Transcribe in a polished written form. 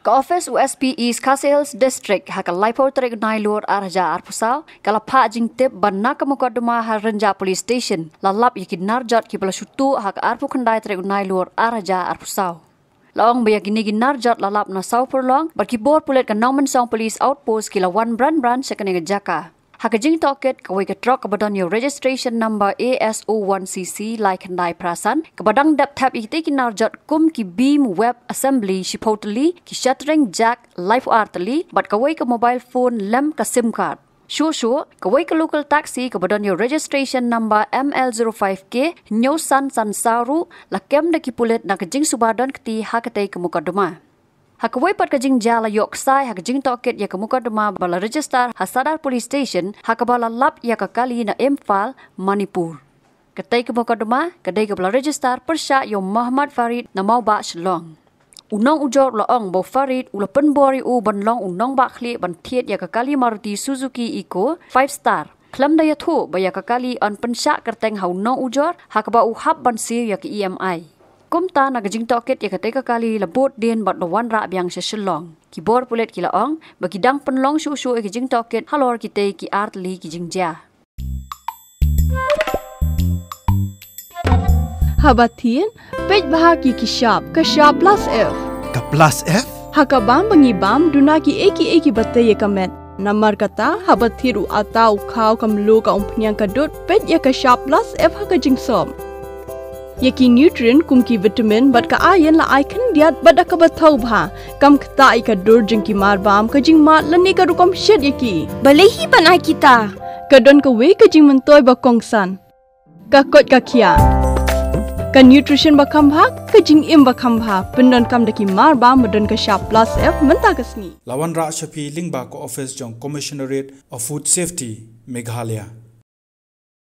Ka office USP East Castle District haka laipo trek nailur arja arpusau kala pha jing tip banna ka mukadama harenja police station lalap yakin narjat ki bala shutu haka arpu khandai trek nailur arja arpusau. Laong bayagini ginarjat lalap na South Furlong berkibor Pulit ka Nauman Song Police Outpost kila 1 brand sekane Shaka. Haka jing toket kawai ka Trok kabadon your registration number ASO1CC like handai prasan kabadang dap tap ikti ginarjat kum ki beam web assembly shipotally ki shuttering jack live artally but kawai ka mobile phone lem ka SIM card. Sure, kawai ka local taxi kabadon your registration number ML05K nyo san saru lakem na ki Pulit na kajing subadon kti hakatay ka mukaduma. Hakawai pat kajing jala yok sai hakajing toket ya ka mukaduma bala register hasadar police station hakabala lap ya ka kali na Imphal Manipur. Katay ka mukaduma kaday ka bala register persya yo Muhammad Farid na mau ba Shillong. Unong ujor laong bo Farid ula penbori u banlong unong bakli ban thiet ya kakali Maruti Suzuki Eeco 5 star. Klam daya thu baya kakali on pensya kerteng ha unong ujor hakaba u hab ban sir ya ke EMI. Kumta na gajing toket ya katay kakali labot din bat lawan ra Biang sa Shillong. Kibor Pulit ki laong bagidang penlong su e gajing toket halor kitay ki artli ki jingja. Habatin, pej bahagi ki shop plus F. Ka plus F? Hakabam bangibam duna ki eki batte ye kamet. Namar kata habathiru atau kau kamlu ka umpnyang kadut pej ya ka shop plus F haka jingsom. Yaki nutrient kum ki vitamin bat ka iron la icon diat bat ka bathau bha kam kta I ka dur jing ki mar bam ka jing mat lani ka rukom shed yaki. Balehi panai kita. Kadon ka we ka jing mentoy ba kongsan. Ka kot ka kia. Ka nutrition bakam bha ka jing im bakam bha pendon kam daki mar ba madon ka shop plus F menta kasni Lawan ra shapi ling ba ko office jong commissionerate of food safety Meghalaya.